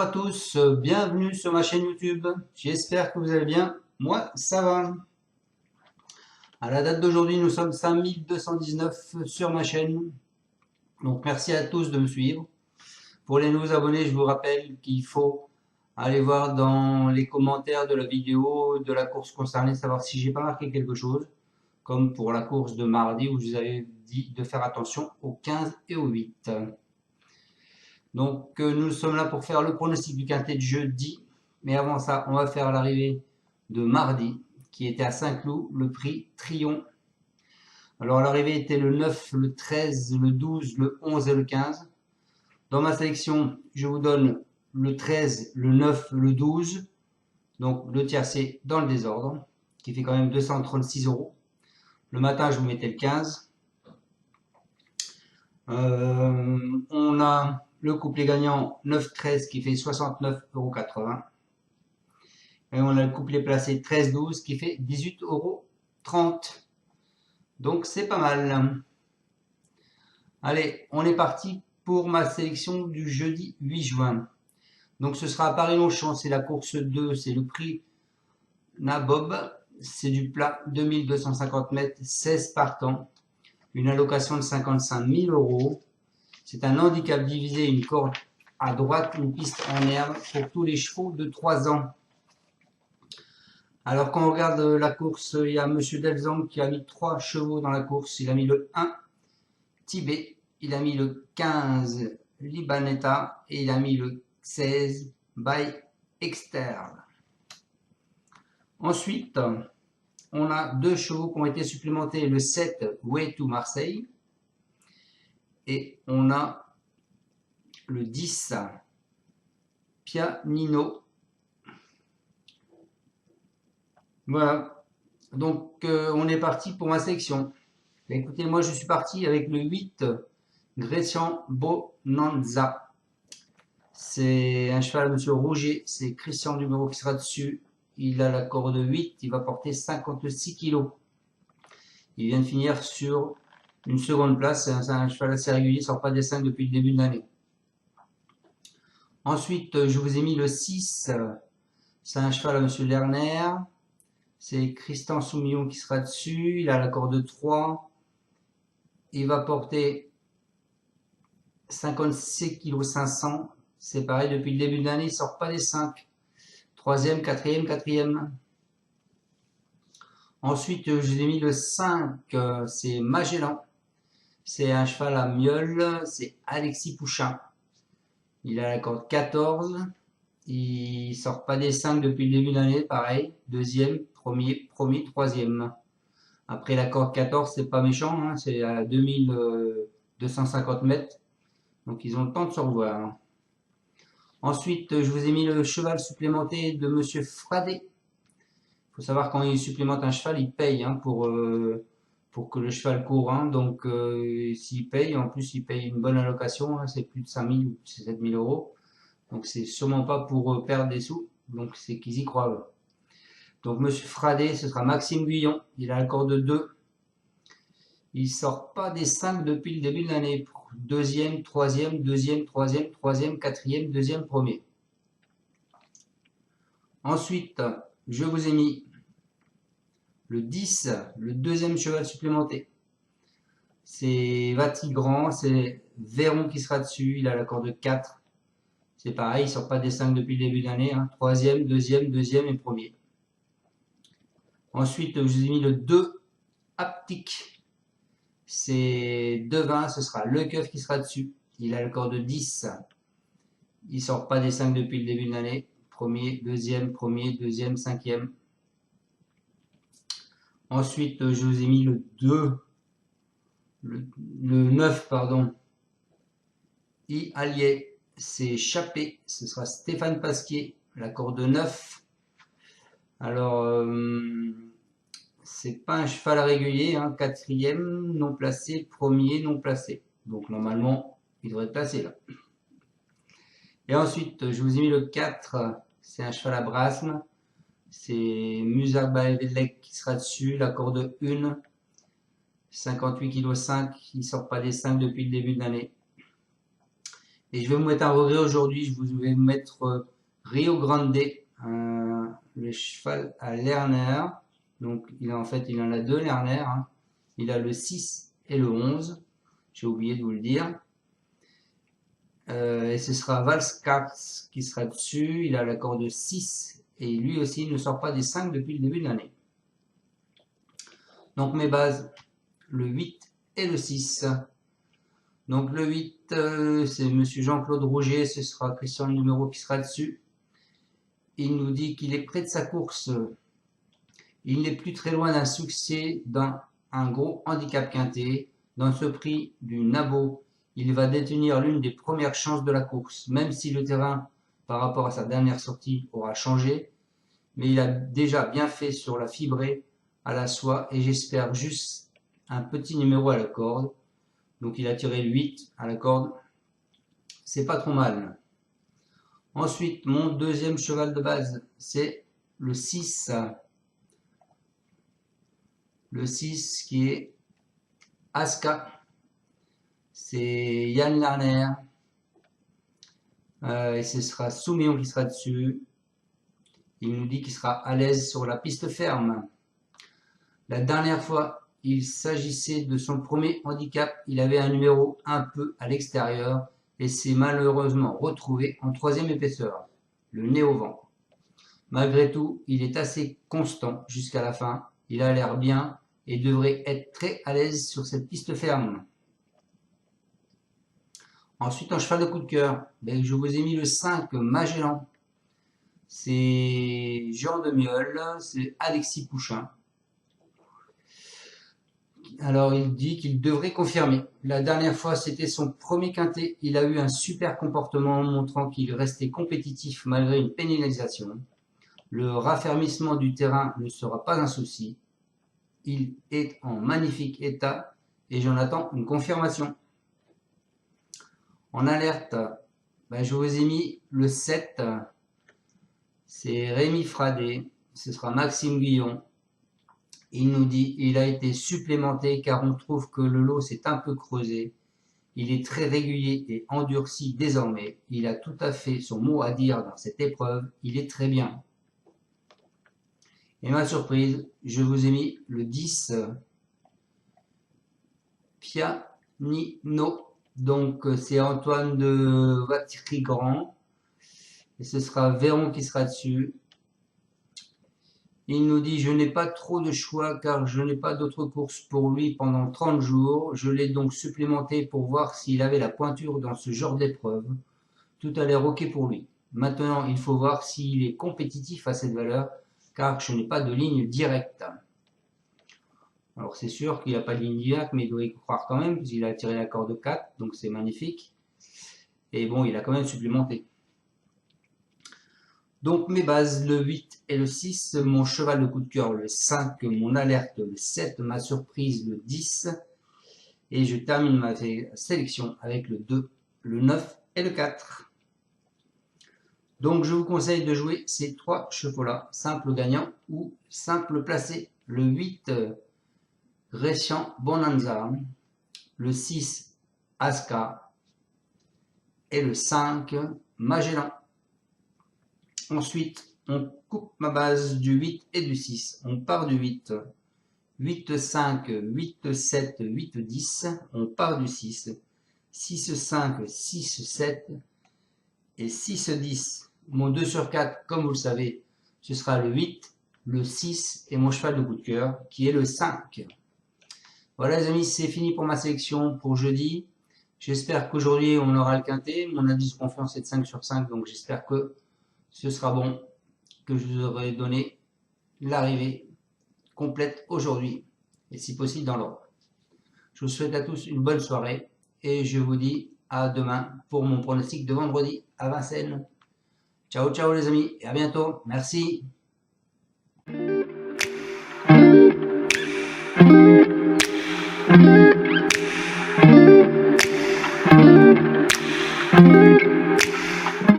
Bonjour à tous, bienvenue sur ma chaîne YouTube. J'espère que vous allez bien. Moi, ça va. À la date d'aujourd'hui, nous sommes 5219 sur ma chaîne. Donc, merci à tous de me suivre. Pour les nouveaux abonnés, je vous rappelle qu'il faut aller voir dans les commentaires de la vidéo de la course concernée, savoir si j'ai pas marqué quelque chose. Comme pour la course de mardi où je vous avais dit de faire attention aux 15 et aux 8. Donc nous sommes là pour faire le pronostic du quintet de jeudi. Mais avant ça, on va faire l'arrivée de mardi, qui était à Saint-Cloud, le prix Trion. Alors l'arrivée était le 9, le 13, le 12, le 11 et le 15. Dans ma sélection, je vous donne le 13, le 9, le 12. Donc le tiercé dans le désordre, qui fait quand même 236 €. Le matin, je vous mettais le 15. On a le couplet gagnant 9-13 qui fait 69,80 €. Et on a le couplet placé 13-12 qui fait 18,30 €. Donc c'est pas mal. Allez, on est parti pour ma sélection du jeudi 8 juin. Donc ce sera à Paris-Longchamp, c'est la course 2, c'est le prix Nabob. C'est du plat 2250 mètres, 16 partants. Une allocation de 55 000 €. C'est un handicap divisé, une corde à droite, une piste en herbe pour tous les chevaux de 3 ans. Alors quand on regarde la course, il y a Monsieur Delzang qui a mis 3 chevaux dans la course. Il a mis le 1, Tibet, il a mis le 15, Libanetta, et il a mis le 16, By Externe. Ensuite, on a 2 chevaux qui ont été supplémentés, le 7, Way to Marseille, et on a le 10, Pianino. Voilà, donc on est parti pour ma sélection. Écoutez, moi je suis parti avec le 8, Grecian Bonanza. C'est un cheval à Monsieur Rouget, c'est Christian Numéro qui sera dessus. Il a la corde 8, il va porter 56 kg. Il vient de finir sur une seconde place, c'est un cheval assez régulier, il ne sort pas des 5 depuis le début de l'année. Ensuite, je vous ai mis le 6, c'est un cheval à Monsieur Lerner. C'est Christian Soumillon qui sera dessus, il a la corde 3. Il va porter 56,5 kg. C'est pareil, depuis le début de l'année, il ne sort pas des 5. Troisième, quatrième, quatrième. Ensuite, je vous ai mis le 5, c'est Magellan. C'est un cheval à Miole, c'est Alexis Pouchin. Il a la corde 14. Il sort pas des 5 depuis le début de l'année, pareil. Deuxième, premier, troisième. Après la corde 14, c'est pas méchant, hein, c'est à 2250 mètres. Donc ils ont le temps de se revoir. Ensuite, je vous ai mis le cheval supplémenté de Monsieur Fradet. Il faut savoir quand il supplémente un cheval, il paye hein, pour que le cheval court. Hein. Donc s'il paye, en plus il paye une bonne allocation, hein, c'est plus de 5 000 ou 7 000 €. Donc c'est sûrement pas pour perdre des sous, donc c'est qu'ils y croient. Donc Monsieur Fradet, ce sera Maxime Guyon, il a la corde 2. Il sort pas des 5 depuis le début de l'année. Deuxième, troisième, deuxième, troisième, troisième, quatrième, deuxième, premier. Ensuite, je vous ai mis le 10, le deuxième cheval supplémenté. C'est Vatigran, c'est Véron qui sera dessus, il a la corde 4. C'est pareil, il sort pas des 5 depuis le début de l'année. Hein. Troisième, deuxième, deuxième et premier. Ensuite, je vous ai mis le 2, Aptique. C'est Devin, ce sera Le Keuf qui sera dessus. Il a le corde 10. Il sort pas des 5 depuis le début de l'année. Premier, deuxième, cinquième. Ensuite, je vous ai mis le 2, le 9, pardon. I Allier, c'est Chappé, ce sera Stéphane Pasquier, la corde 9. Alors, c'est pas un cheval régulier, hein, quatrième, non placé, premier, non placé. Donc normalement, il devrait être placé là. Et ensuite, je vous ai mis le 4, c'est un cheval à Brasme. C'est Musabaelek qui sera dessus, la corde 1, 58,5 kg, il ne sort pas des 5 depuis le début de l'année. Et je vais vous mettre un regret aujourd'hui, je vais vous mettre Rio Grande, le cheval à Lerner. Donc il en a deux Lerner, hein. Il a le 6 et le 11, j'ai oublié de vous le dire. Et ce sera Valskars qui sera dessus, il a la corde 6 et lui aussi il ne sort pas des 5 depuis le début de l'année. Donc mes bases, le 8 et le 6. Donc le 8, c'est Monsieur Jean-Claude Rouget, ce sera Christian le numéro qui sera dessus. Il nous dit qu'il est près de sa course. Il n'est plus très loin d'un succès dans un gros handicap quinté. Dans ce prix du Nabo, il va détenir l'une des premières chances de la course, même si le terrain par rapport à sa dernière sortie aura changé. Mais il a déjà bien fait sur la fibrée à la soie et j'espère juste un petit numéro à la corde. Donc il a tiré le 8 à la corde. C'est pas trop mal. Ensuite, mon deuxième cheval de base, c'est le 6. Le 6 qui est Aska. C'est Yann Larner. Et ce sera Soumillon qui sera dessus. Il nous dit qu'il sera à l'aise sur la piste ferme. La dernière fois, il s'agissait de son premier handicap. Il avait un numéro un peu à l'extérieur et s'est malheureusement retrouvé en troisième épaisseur, le nez au vent. Malgré tout, il est assez constant jusqu'à la fin. Il a l'air bien et devrait être très à l'aise sur cette piste ferme. Ensuite, en cheval de coup de cœur, je vous ai mis le 5 Magellan. C'est Jean de Miole, c'est Alexis Pouchin. Alors il dit qu'il devrait confirmer. La dernière fois, c'était son premier quintet. Il a eu un super comportement montrant qu'il restait compétitif malgré une pénalisation. Le raffermissement du terrain ne sera pas un souci. Il est en magnifique état et j'en attends une confirmation. En alerte, je vous ai mis le 7. C'est Rémi Fradet. Ce sera Maxime Guillon. Il nous dit il a été supplémenté car on trouve que le lot s'est un peu creusé. Il est très régulier et endurci désormais. Il a tout à fait son mot à dire dans cette épreuve. Il est très bien. Et ma surprise, je vous ai mis le 10 Pianino. Donc c'est Antoine de Vatrigrand. Et ce sera Véron qui sera dessus. Il nous dit je n'ai pas trop de choix car je n'ai pas d'autres courses pour lui pendant 30 jours. Je l'ai donc supplémenté pour voir s'il avait la pointure dans ce genre d'épreuve. Tout a l'air ok pour lui. Maintenant, il faut voir s'il est compétitif à cette valeur car je n'ai pas de ligne directe. Alors c'est sûr qu'il n'a pas de ligne directe, mais il doit y croire quand même, puisqu'il a tiré la corde 4, donc c'est magnifique. Et bon, il a quand même supplémenté. Donc mes bases, le 8 et le 6, mon cheval de coup de cœur, le 5, mon alerte, le 7, ma surprise, le 10. Et je termine ma sélection avec le 2, le 9 et le 4. Donc je vous conseille de jouer ces 3 chevaux-là, simple gagnant ou simple placé. Le 8, Récian Bonanza, le 6, Aska et le 5, Magellan. Ensuite, on coupe ma base du 8 et du 6. On part du 8. 8, 5, 8, 7, 8, 10. On part du 6. 6, 5, 6, 7 et 6, 10. Mon 2 sur 4, comme vous le savez, ce sera le 8, le 6 et mon cheval de coup de cœur qui est le 5. Voilà les amis, c'est fini pour ma sélection pour jeudi. J'espère qu'aujourd'hui on aura le quintet. Mon indice de confiance est de 5 sur 5, donc j'espère que ce sera bon, que je vous aurai donné l'arrivée complète aujourd'hui, et si possible dans l'ordre. Je vous souhaite à tous une bonne soirée, et je vous dis à demain pour mon pronostic de vendredi à Vincennes. Ciao, ciao les amis, et à bientôt. Merci.